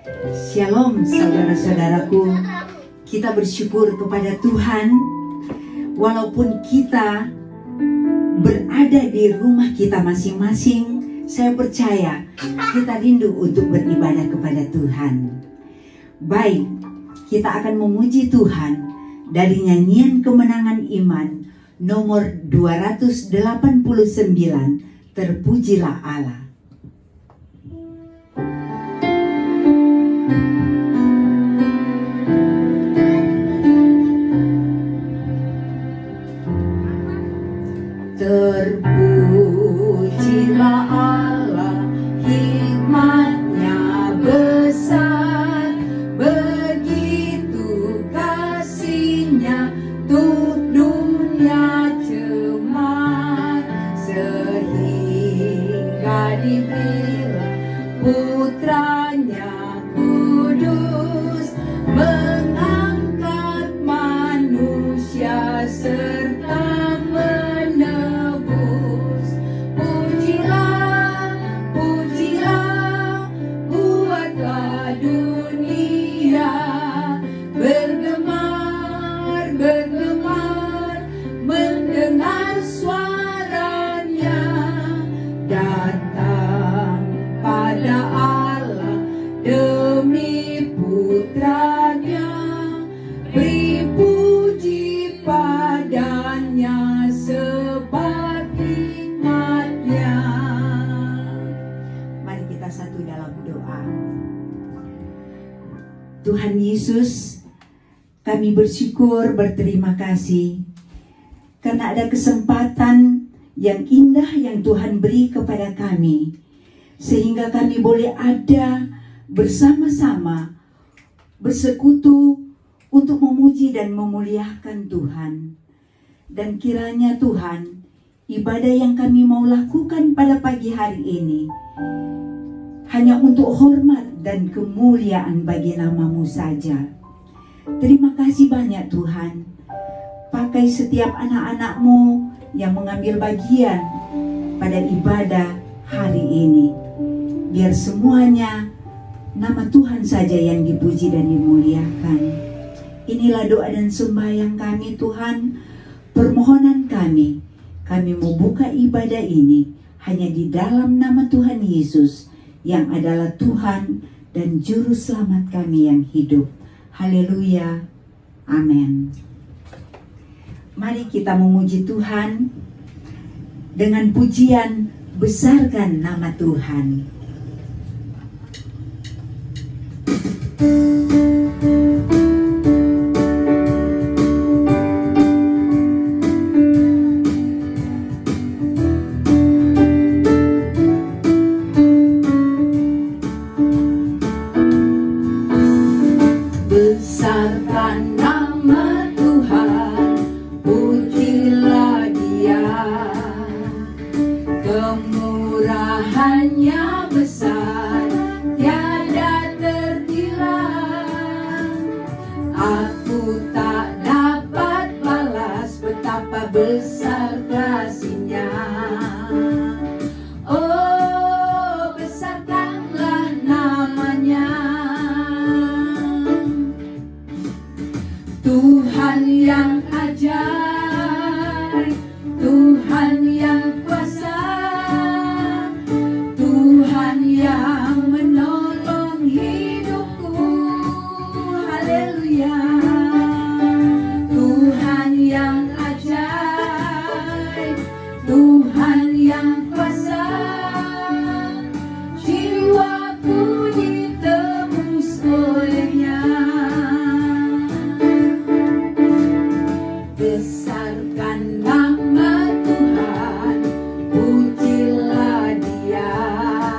Shalom saudara-saudaraku, kita bersyukur kepada Tuhan walaupun kita berada di rumah kita masing-masing. Saya percaya kita rindu untuk beribadah kepada Tuhan. Baik, kita akan memuji Tuhan dari nyanyian kemenangan iman nomor 289, Terpujilah Allah. Terpujilah Allah, hikmat-Nya besar, begitu kasih-Nya untuk dunia cemar, sehingga diberilah Putranya kudus, mengangkat manusia serta menebus. Pujilah, pujilah, buatlah dunia bergemar, bergemar, mendengar suaranya. Datang pada Allah demi Putranya, beri puji padanya sebab hikmat-Nya. Mari kita satu dalam doa. Tuhan Yesus, kami bersyukur, berterima kasih karena ada kesempatan yang indah yang Tuhan beri kepada kami, sehingga kami boleh ada bersama-sama bersekutu untuk memuji dan memuliakan Tuhan. Dan kiranya Tuhan, ibadah yang kami mau lakukan pada pagi hari ini hanya untuk hormat dan kemuliaan bagi nama-Mu saja. Terima kasih banyak Tuhan. Pakai setiap anak-anak-Mu yang mengambil bagian pada ibadah hari ini. Biar semuanya nama Tuhan saja yang dipuji dan dimuliakan. Inilah doa dan sembahyang kami Tuhan, permohonan kami. Kami mau buka ibadah ini hanya di dalam nama Tuhan Yesus yang adalah Tuhan dan Juru Selamat kami yang hidup. Haleluya. Amin. Mari kita memuji Tuhan dengan pujian besarkan nama Tuhan. Besarkan nama Tuhan, pujilah Dia, kemurahan-Nya besar, tiada terkira. Aku tak dapat balas betapa besar kasih-Nya. Oh, besarkanlah namanya. Tuhan yang ajaib, Tuhan yang kuasa, Tuhan yang menolong hidupku. Haleluya. Tuhan yang ajaib, Tuhan yang kuasa, jiwaku ditebus oleh-Nya. Besarkan nama Tuhan, pujilah Dia.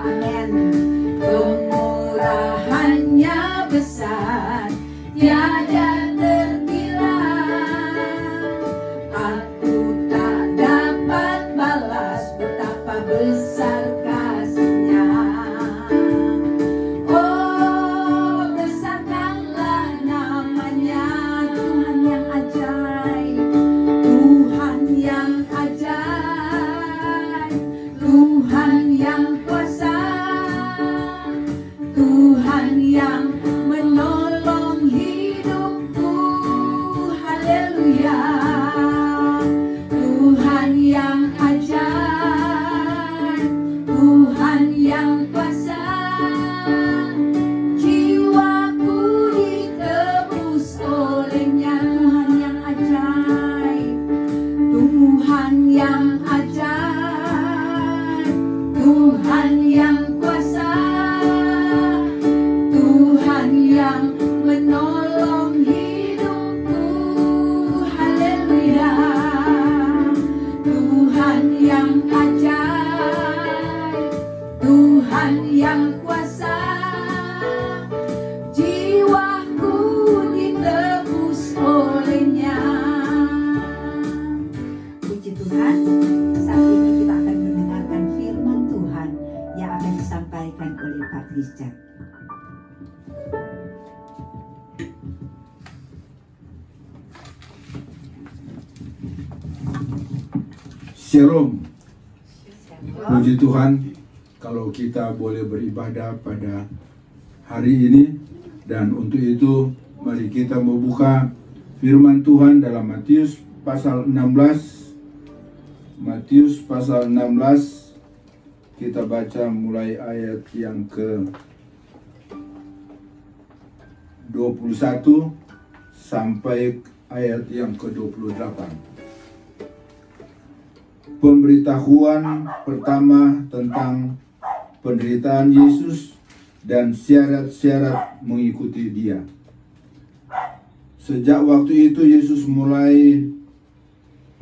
Amin. Kemurahan-Nya besar, tiada terkira. Aku tak dapat balas betapa besar kasih-Nya. Oh, besarkanlah namanya. Tuhan yang ajaib, Tuhan yang ajaib, Tuhan yang kuasa, Tuhan yang Shalom. Puji Tuhan kalau kita boleh beribadah pada hari ini, dan untuk itu mari kita membuka firman Tuhan dalam Matius pasal 16. Matius pasal 16, kita baca mulai ayat yang ke 21 sampai ayat yang ke 28. Pemberitahuan pertama tentang penderitaan Yesus dan syarat-syarat mengikuti Dia. Sejak waktu itu Yesus mulai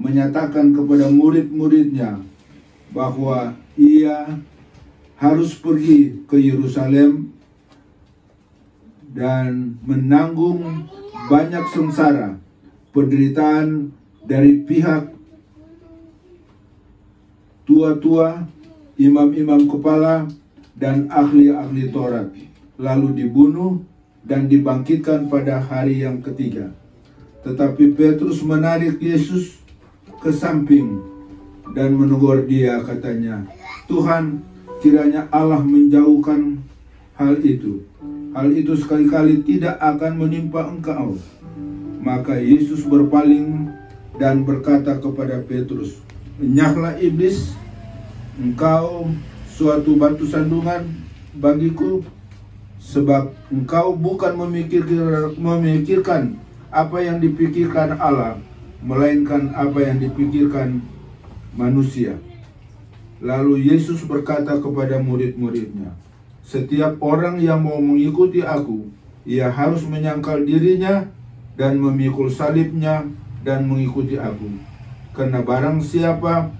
menyatakan kepada murid-muridnya bahwa Ia harus pergi ke Yerusalem dan menanggung banyak sengsara, penderitaan dari pihak tua-tua, imam-imam kepala, dan ahli-ahli Taurat, lalu dibunuh dan dibangkitkan pada hari yang ketiga. Tetapi Petrus menarik Yesus ke samping dan menegur Dia, katanya, "Tuhan, kiranya Allah menjauhkan hal itu. Hal itu sekali-kali tidak akan menimpa Engkau." Maka Yesus berpaling dan berkata kepada Petrus, "Enyahlah iblis, engkau suatu batu sandungan bagiku, sebab engkau bukan memikirkan apa yang dipikirkan Allah, melainkan apa yang dipikirkan manusia." Lalu Yesus berkata kepada murid-muridnya, "Setiap orang yang mau mengikuti aku, ia harus menyangkal dirinya dan memikul salibnya dan mengikuti aku. Karena barang siapa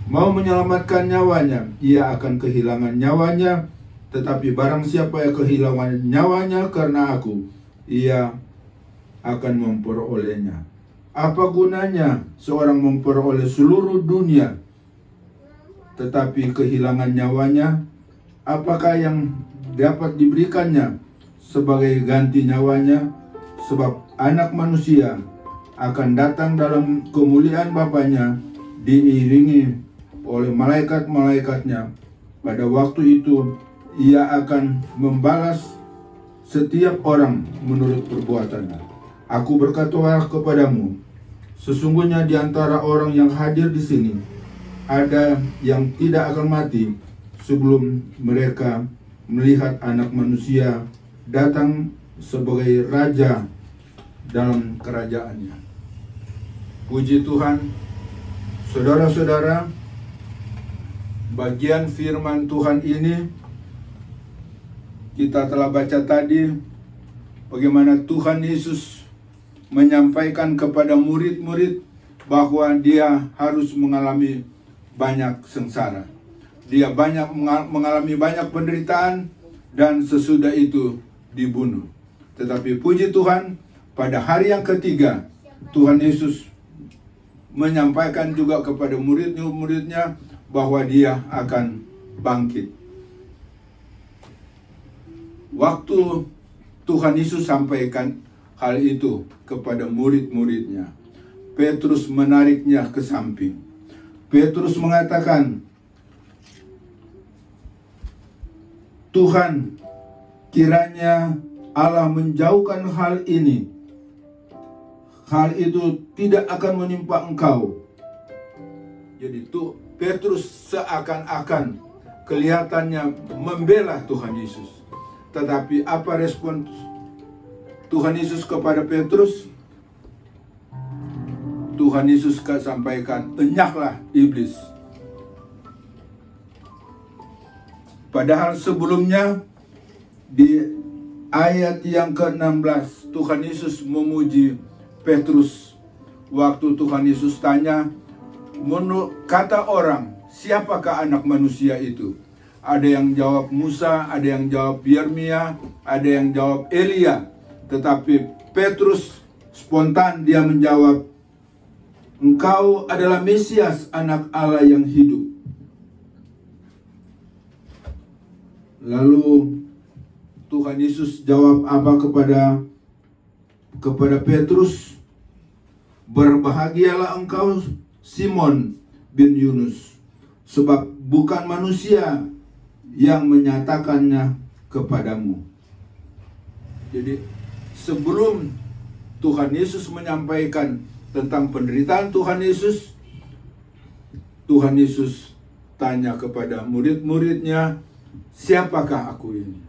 mau menyelamatkan nyawanya, ia akan kehilangan nyawanya. Tetapi barang siapa yang kehilangan nyawanya karena aku, ia akan memperolehnya. Apa gunanya seorang memperoleh seluruh dunia, tetapi kehilangan nyawanya? Apakah yang dapat diberikannya sebagai ganti nyawanya? Sebab Anak Manusia akan datang dalam kemuliaan Bapanya, diiringi oleh malaikat-malaikatnya. Pada waktu itu Ia akan membalas setiap orang menurut perbuatannya. Aku berkata kepadamu, sesungguhnya di antara orang yang hadir di sini ada yang tidak akan mati sebelum mereka melihat Anak Manusia datang sebagai Raja dalam kerajaannya." Puji Tuhan. Saudara-saudara, bagian firman Tuhan ini kita telah baca tadi, bagaimana Tuhan Yesus menyampaikan kepada murid-murid bahwa Dia harus mengalami banyak sengsara. Dia mengalami banyak penderitaan dan sesudah itu dibunuh. Tetapi puji Tuhan, pada hari yang ketiga Tuhan Yesus menyampaikan juga kepada murid-muridnya bahwa Dia akan bangkit. Waktu Tuhan Yesus sampaikan hal itu kepada murid-muridnya, Petrus menariknya ke samping. Petrus mengatakan, "Tuhan, kiranya Allah menjauhkan hal ini. Hal itu tidak akan menimpa Engkau." Jadi Petrus seakan-akan kelihatannya membela Tuhan Yesus. Tetapi apa respon Tuhan Yesus kepada Petrus? Tuhan Yesus sampaikan, "Enyahlah iblis." Padahal sebelumnya di ayat yang ke-16 Tuhan Yesus memuji Petrus. Waktu Tuhan Yesus tanya, kata orang, siapakah Anak Manusia itu? Ada yang jawab Musa, ada yang jawab Yeremia, ada yang jawab Elia. Tetapi Petrus spontan dia menjawab, "Engkau adalah Mesias, Anak Allah yang hidup." Lalu Tuhan Yesus jawab apa kepada Petrus? "Berbahagialah engkau, Simon, bin Yunus, sebab bukan manusia yang menyatakannya kepadamu. Jadi sebelum Tuhan Yesus menyampaikan tentang penderitaan Tuhan Yesus tanya kepada murid-muridnya, siapakah aku ini?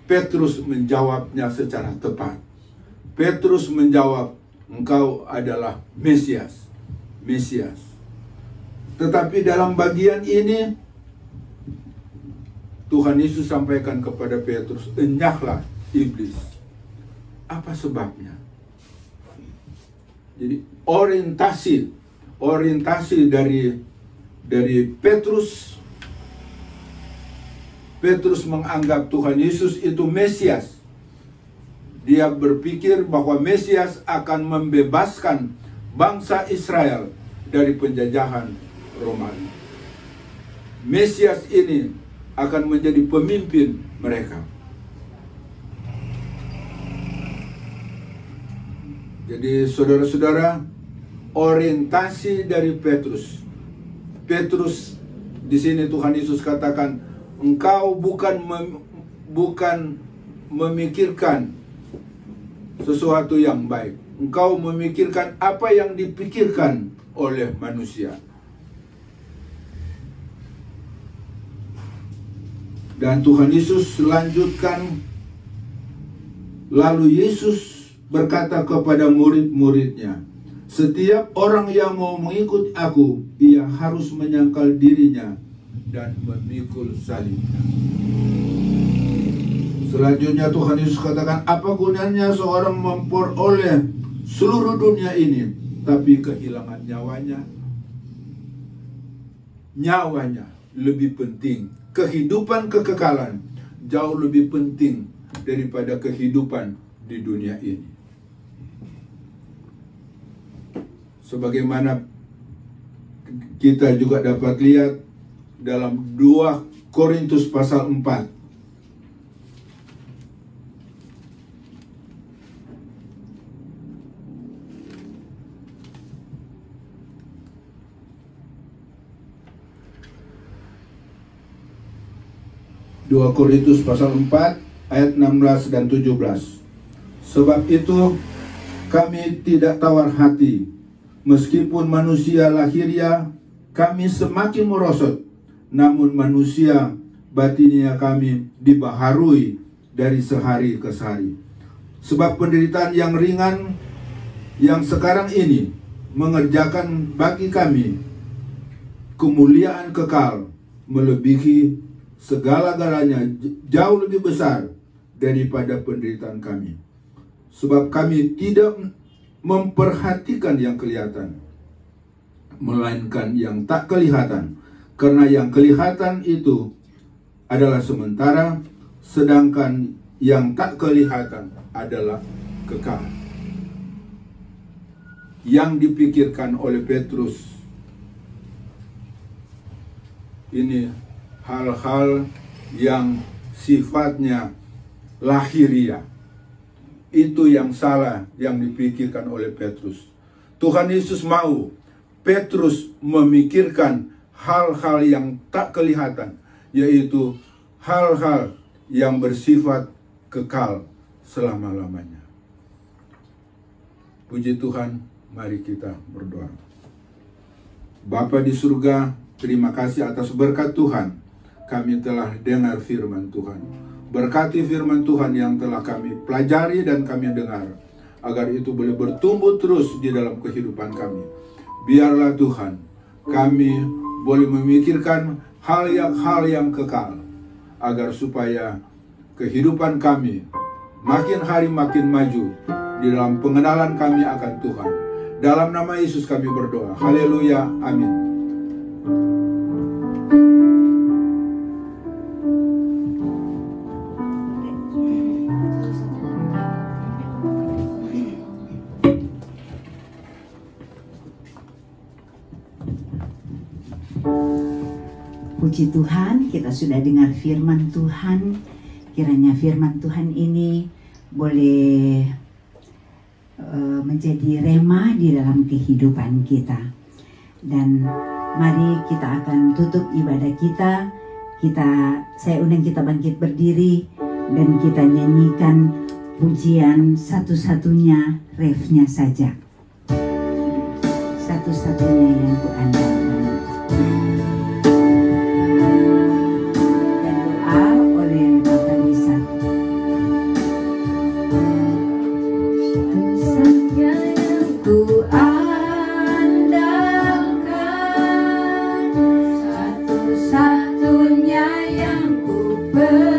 Petrus menjawabnya secara tepat. Petrus menjawab, engkau adalah Mesias. Mesias. Tetapi dalam bagian ini Tuhan Yesus sampaikan kepada Petrus, enyahlah iblis. Apa sebabnya? Jadi orientasi dari Petrus menganggap Tuhan Yesus itu Mesias. Dia berpikir bahwa Mesias akan membebaskan bangsa Israel dari penjajahan Romawi. Mesias ini akan menjadi pemimpin mereka. Jadi saudara-saudara, orientasi dari Petrus di sini Tuhan Yesus katakan, engkau bukan memikirkan sesuatu yang baik. Engkau memikirkan apa yang dipikirkan oleh manusia. Dan Tuhan Yesus lanjutkan, lalu Yesus berkata kepada murid-muridnya, setiap orang yang mau mengikut aku, ia harus menyangkal dirinya dan memikul salibnya. Selanjutnya Tuhan Yesus katakan, apa gunanya seorang memperoleh seluruh dunia ini, tapi kehilangan nyawanya? Nyawanya lebih penting. Kehidupan kekekalan jauh lebih penting daripada kehidupan di dunia ini. Sebagaimana kita juga dapat lihat dalam 2 Korintus pasal 4. Korintus pasal 4 ayat 16 dan 17. Sebab itu kami tidak tawar hati, meskipun manusia lahiriah kami semakin merosot, namun manusia batinnya kami dibaharui dari sehari ke sehari. Sebab penderitaan yang ringan yang sekarang ini mengerjakan bagi kami kemuliaan kekal, melebihi segala-galanya, jauh lebih besar daripada penderitaan kami. Sebab kami tidak memperhatikan yang kelihatan, melainkan yang tak kelihatan. Karena yang kelihatan itu adalah sementara, sedangkan yang tak kelihatan adalah kekal. Yang dipikirkan oleh Petrus ini hal-hal yang sifatnya lahiriah. Itu yang salah yang dipikirkan oleh Petrus. Tuhan Yesus mau Petrus memikirkan hal-hal yang tak kelihatan, yaitu hal-hal yang bersifat kekal selama-lamanya. Puji Tuhan, mari kita berdoa. Bapa di surga, terima kasih atas berkat Tuhan. Kami telah dengar firman Tuhan. Berkati firman Tuhan yang telah kami pelajari dan kami dengar, agar itu boleh bertumbuh terus di dalam kehidupan kami. Biarlah Tuhan, kami boleh memikirkan hal yang kekal, agar supaya kehidupan kami makin hari makin maju di dalam pengenalan kami akan Tuhan. Dalam nama Yesus kami berdoa. Haleluya. Amin. Puji Tuhan, kita sudah dengar firman Tuhan. Kiranya firman Tuhan ini boleh menjadi rema di dalam kehidupan kita. Dan mari kita akan tutup ibadah kita. Saya undang kita bangkit berdiri dan kita nyanyikan pujian satu-satunya, refnya saja. Satu-satunya yang kuandalkan. Dan doa oleh Bapak Lisa. Satu-satunya yang kuandalkan, satu-satunya yang ku percaya,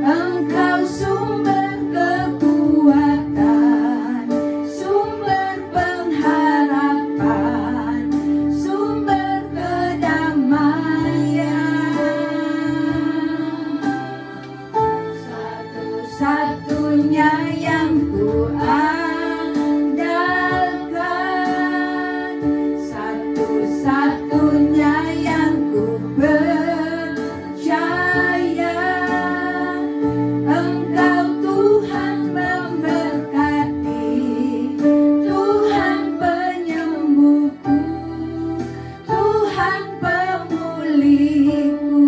Engkau sumber kekuatan, sumber pengharapan, sumber kedamaian. Satu-satunya yang ku andalkan, satu-satunya yang ku percaya, Engkau Tuhan memberkati, Tuhan penyembuhku, Tuhan pemulihku.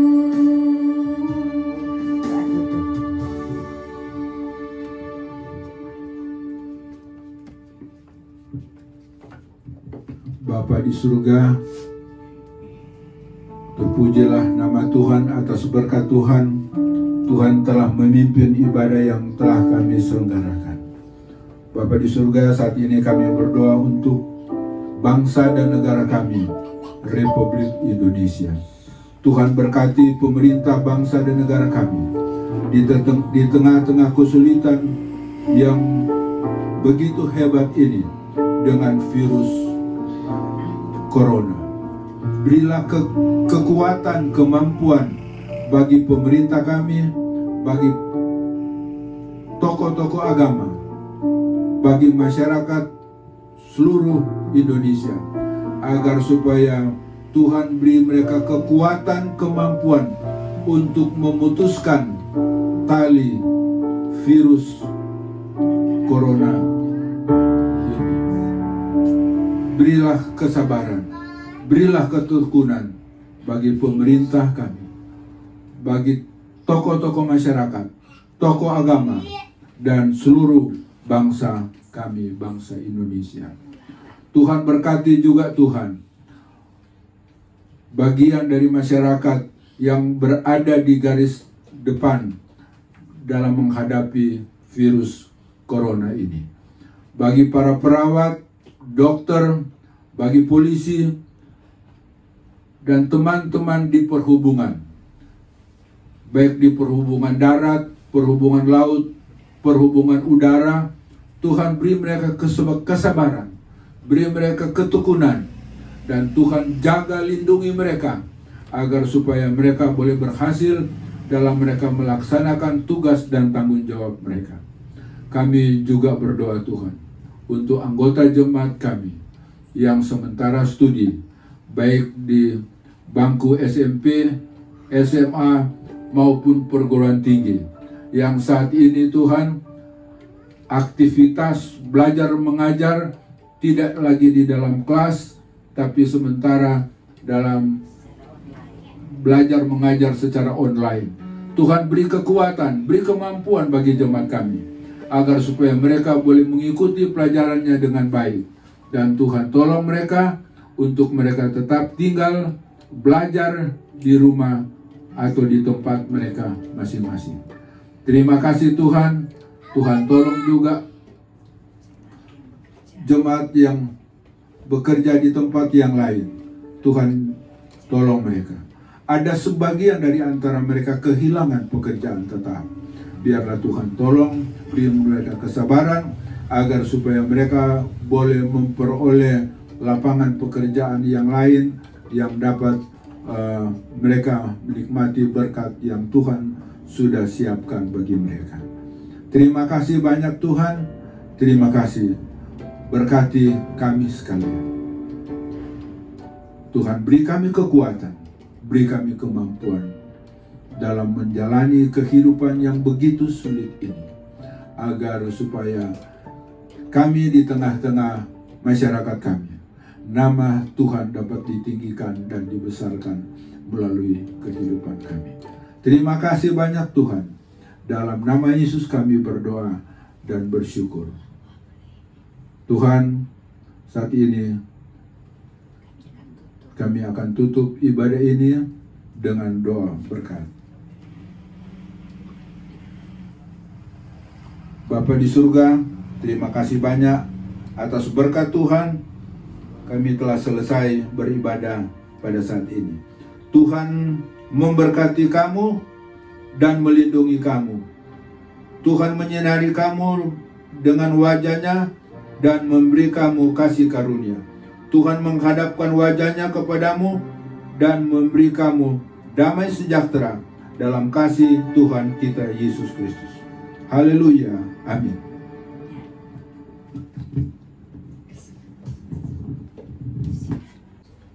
Bapa di surga, terpujilah nama Tuhan atas berkat Tuhan. Tuhan telah memimpin ibadah yang telah kami selenggarakan. Bapa di surga, saat ini kami berdoa untuk bangsa dan negara kami, Republik Indonesia. Tuhan berkati pemerintah bangsa dan negara kami di tengah-tengah kesulitan yang begitu hebat ini dengan virus Corona. Berilah kekuatan, kemampuan bagi pemerintah kami, bagi tokoh-tokoh agama, bagi masyarakat seluruh Indonesia, agar supaya Tuhan beri mereka kekuatan, kemampuan untuk memutuskan tali virus Corona. Berilah kesabaran, berilah ketekunan bagi pemerintah kami, bagi tokoh-tokoh masyarakat, tokoh agama, dan seluruh bangsa kami, bangsa Indonesia. Tuhan berkati juga Tuhan bagian dari masyarakat yang berada di garis depan dalam menghadapi virus Corona ini. Bagi para perawat, dokter, bagi polisi, dan teman-teman di perhubungan, baik di perhubungan darat, perhubungan laut, perhubungan udara, Tuhan beri mereka kesabaran, beri mereka ketekunan, dan Tuhan jaga lindungi mereka, agar supaya mereka boleh berhasil dalam mereka melaksanakan tugas dan tanggung jawab mereka. Kami juga berdoa Tuhan untuk anggota jemaat kami yang sementara studi, baik di bangku SMP, SMA, maupun perguruan tinggi, yang saat ini Tuhan aktivitas belajar mengajar tidak lagi di dalam kelas, tapi sementara dalam belajar mengajar secara online. Tuhan beri kekuatan, beri kemampuan bagi jemaat kami, agar supaya mereka boleh mengikuti pelajarannya dengan baik. Dan Tuhan tolong mereka untuk mereka tetap tinggal belajar di rumah atau di tempat mereka masing-masing. Terima kasih Tuhan. Tuhan tolong juga jemaat yang bekerja di tempat yang lain. Tuhan tolong mereka. Ada sebagian dari antara mereka kehilangan pekerjaan tetap. Biarlah Tuhan tolong beri mereka kesabaran, agar supaya mereka boleh memperoleh lapangan pekerjaan yang lain yang dapat mereka menikmati berkat yang Tuhan sudah siapkan bagi mereka. Terima kasih banyak Tuhan. Terima kasih. Berkati kami sekalian. Tuhan beri kami kekuatan, beri kami kemampuan dalam menjalani kehidupan yang begitu sulit ini. agar supaya kami di tengah-tengah masyarakat kami, nama Tuhan dapat ditinggikan dan dibesarkan melalui kehidupan kami. Terima kasih banyak Tuhan. Dalam nama Yesus kami berdoa dan bersyukur. Tuhan, saat ini kami akan tutup ibadah ini dengan doa berkat. Bapa di surga, terima kasih banyak atas berkat Tuhan. Kami telah selesai beribadah pada saat ini. Tuhan memberkati kamu dan melindungi kamu. Tuhan menyinari kamu dengan wajah-Nya dan memberi kamu kasih karunia. Tuhan menghadapkan wajah-Nya kepadamu dan memberi kamu damai sejahtera dalam kasih Tuhan kita Yesus Kristus. Haleluya. Amin.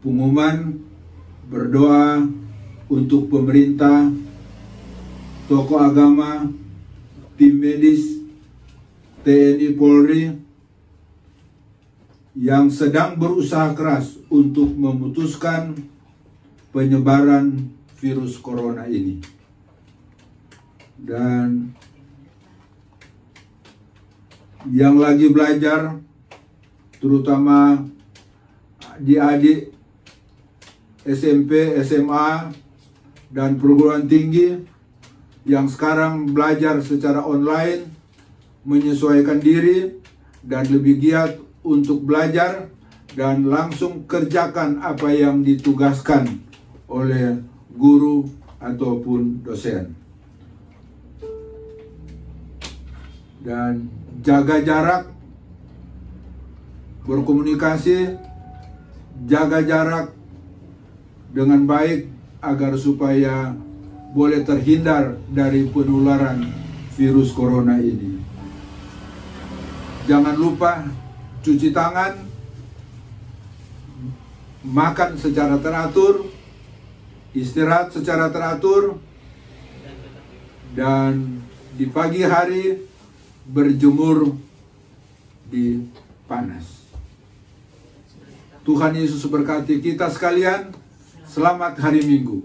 Pengumuman berdoa untuk pemerintah, tokoh agama, tim medis, TNI Polri yang sedang berusaha keras untuk memutuskan penyebaran virus corona ini. Dan yang lagi belajar, terutama adik-adik SMP, SMA, dan perguruan tinggi yang sekarang belajar secara online, menyesuaikan diri dan lebih giat untuk belajar dan langsung kerjakan apa yang ditugaskan oleh guru ataupun dosen. Dan jaga jarak, berkomunikasi, jaga jarak dengan baik agar supaya boleh terhindar dari penularan virus corona ini. Jangan lupa cuci tangan, makan secara teratur, istirahat secara teratur, dan di pagi hari berjemur di panas. Tuhan Yesus berkati kita sekalian. Selamat hari Minggu.